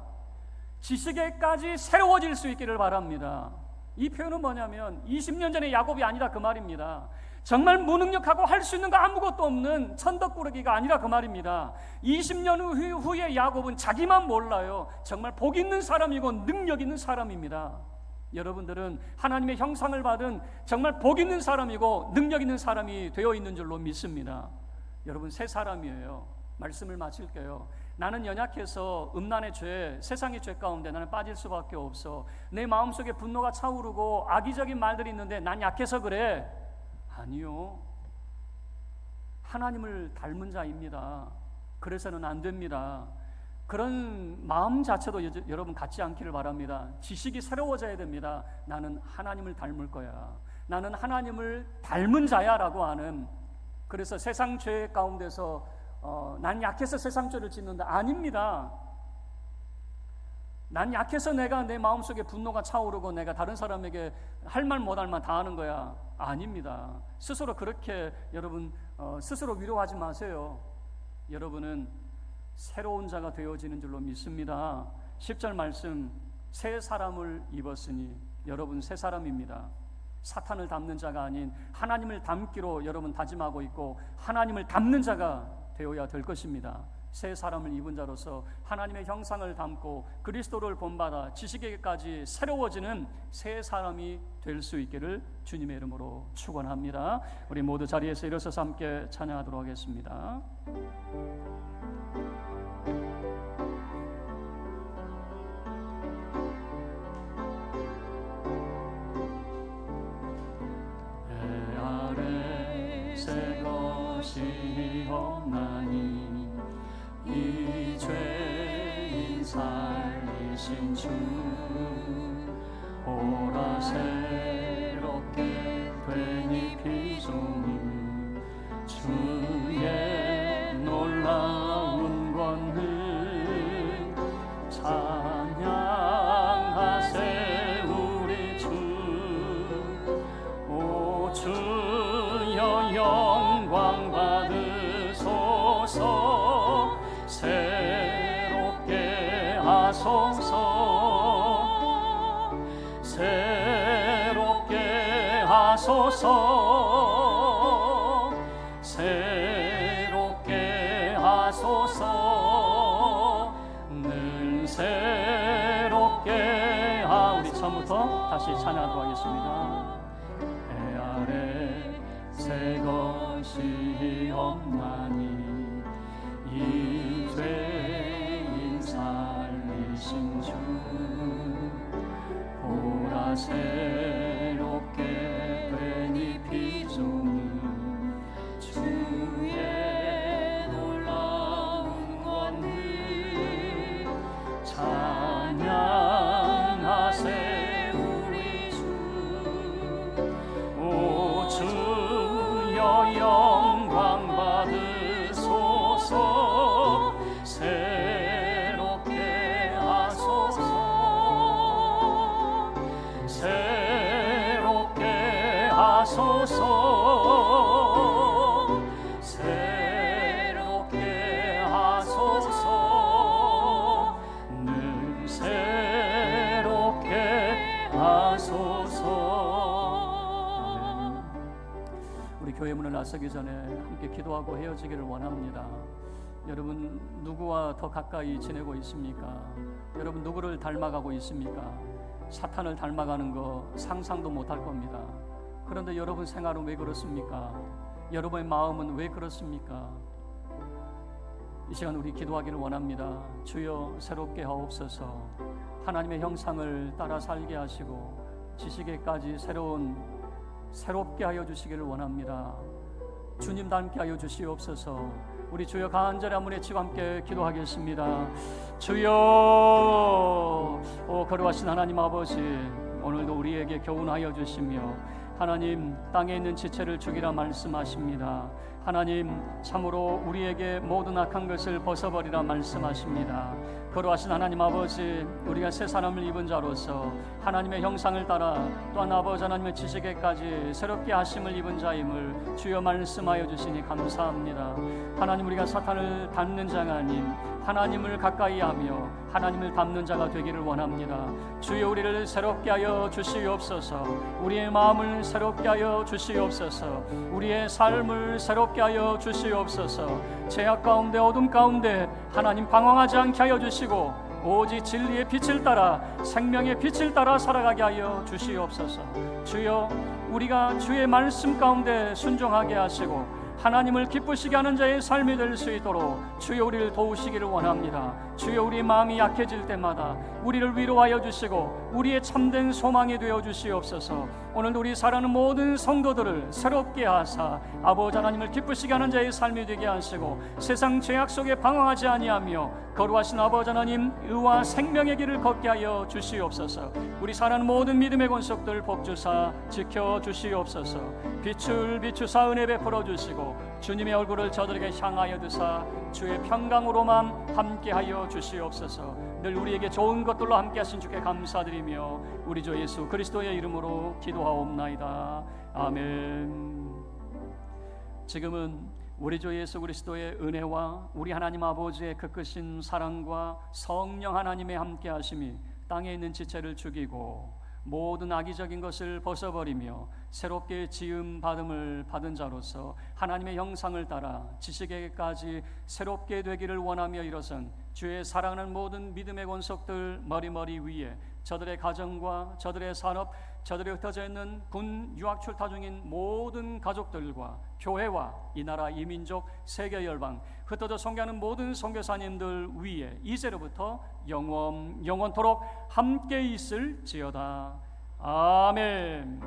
지식에까지 새로워질 수 있기를 바랍니다. 이 표현은 뭐냐면 20년 전의 야곱이 아니라 그 말입니다. 정말 무능력하고 할 수 있는 거 아무것도 없는 천덕꾸러기가 아니라 그 말입니다. 20년 후에 야곱은 자기만 몰라요. 정말 복 있는 사람이고 능력 있는 사람입니다. 여러분들은 하나님의 형상을 받은 정말 복 있는 사람이고 능력 있는 사람이 되어 있는 줄로 믿습니다. 여러분, 새 사람이에요. 말씀을 마칠게요. 나는 연약해서 음란의 죄, 세상의 죄 가운데 나는 빠질 수밖에 없어. 내 마음속에 분노가 차오르고 악의적인 말들이 있는데 난 약해서 그래. 아니요, 하나님을 닮은 자입니다. 그래서는 안 됩니다. 그런 마음 자체도 여러분 갖지 않기를 바랍니다. 지식이 새로워져야 됩니다. 나는 하나님을 닮을 거야, 나는 하나님을 닮은 자야 라고 하는. 그래서 세상 죄 가운데서 난 약해서 세상 죄를 짓는다, 아닙니다. 난 약해서 내가 내 마음속에 분노가 차오르고 내가 다른 사람에게 할 말 못할 말 다 하는 거야, 아닙니다. 스스로 그렇게 여러분 스스로 위로하지 마세요. 여러분은 새로운 자가 되어지는 줄로 믿습니다. 10절 말씀, 새 사람을 입었으니 여러분 새 사람입니다. 사탄을 닮는 자가 아닌 하나님을 닮기로 여러분 다짐하고 있고 하나님을 닮는 자가 되어야 될 것입니다. 새 사람을 입은 자로서 하나님의 형상을 담고 그리스도를 본받아 지식에까지 새로워지는 새 사람이 될 수 있기를 주님의 이름으로 축원합니다. 우리 모두 자리에서 일어서서 함께 찬양하도록 하겠습니다. 내 아래 새 것이 없나니 이 죄인 살리신 주, 보라 새롭게 된 이 피조물, 주의 놀라운 권능 찬양하세 우리 주. 오 주여 영광 받으소서, 새롭게 하소서, 새롭게 하소서, 새롭게 하소서, 늘 새롭게 우리 처음부터 다시 찬양하도록 하겠습니다. 배 아래 새 것이 없나니 이 죄인 살리신 주, 보라 새롭게 된 이 피조물, 주의 놀라운 권능 나서기 전에 함께 기도하고 헤어지기를 원합니다. 여러분 누구와 더 가까이 지내고 있습니까? 여러분 누구를 닮아가고 있습니까? 사탄을 닮아가는 거 상상도 못할 겁니다. 그런데 여러분 생활은 왜 그렇습니까? 여러분의 마음은 왜 그렇습니까? 이 시간 우리 기도하기를 원합니다. 주여 새롭게 하옵소서. 하나님의 형상을 따라 살게 하시고 지식에까지 새롭게 하여 주시기를 원합니다. 주님 닮게 하여 주시옵소서. 우리 주여 간절히 한번 외치고 함께 기도하겠습니다. 주여, 거룩하신 하나님 아버지, 오늘도 우리에게 교훈하여 주시며 하나님 땅에 있는 지체를 죽이라 말씀하십니다. 하나님 참으로 우리에게 모든 악한 것을 벗어버리라 말씀하십니다. 거룩하신 하나님 아버지, 우리가 새 사람을 입은 자로서 하나님의 형상을 따라 또한 아버지 하나님의 지식에까지 새롭게 하심을 입은 자임을 주여 말씀하여 주시니 감사합니다. 하나님 우리가 사탄을 닮는 자가 아닌 하나님을 가까이 하며 하나님을 닮는 자가 되기를 원합니다. 주여 우리를 새롭게 하여 주시옵소서. 우리의 마음을 새롭게 하여 주시옵소서. 우리의 삶을 새롭게 하여 주시옵소서. 죄악 가운데 어둠 가운데 하나님 방황하지 않게 하여 주시고 오직 진리의 빛을 따라 생명의 빛을 따라 살아가게 하여 주시옵소서. 주여 우리가 주의 말씀 가운데 순종하게 하시고 하나님을 기쁘시게 하는 자의 삶이 될 수 있도록 주여 우리를 도우시기를 원합니다. 주여 우리 마음이 약해질 때마다 우리를 위로하여 주시고 우리의 참된 소망이 되어 주시옵소서. 오늘도 우리 사랑하는 모든 성도들을 새롭게 하사 아버지 하나님을 기쁘시게 하는 자의 삶이 되게 하시고 세상 죄악 속에 방황하지 아니하며 거룩하신 아버지 하나님 의와 생명의 길을 걷게 하여 주시옵소서. 우리 사랑하는 모든 믿음의 권속들 복주사 지켜 주시옵소서. 빛을 비추사 은혜 베풀어 주시고 주님의 얼굴을 저들에게 향하여 드사 주의 평강으로만 함께하여 주시옵소서. 늘 우리에게 좋은 것들로 함께하신 주께 감사드리며 우리 주 예수 그리스도의 이름으로 기도하옵나이다. 아멘. 지금은 우리 주 예수 그리스도의 은혜와 우리 하나님 아버지의 그 크신 사랑과 성령 하나님의 함께하심이 땅에 있는 지체를 죽이고 모든 악의적인 것을 벗어버리며 새롭게 지음 받음을 받은 자로서 하나님의 형상을 따라 지식에게까지 새롭게 되기를 원하며 일어선 주의 사랑하는 모든 믿음의 권속들 머리머리 위에 저들의 가정과 저들의 산업, 저들이 흩어져 있는 군 유학 출타 중인 모든 가족들과 교회와 이 나라 이 민족 세계 열방 흩어져 선교하는 모든 선교사님들 위에 이제로부터 영원토록 함께 있을지어다. 아멘.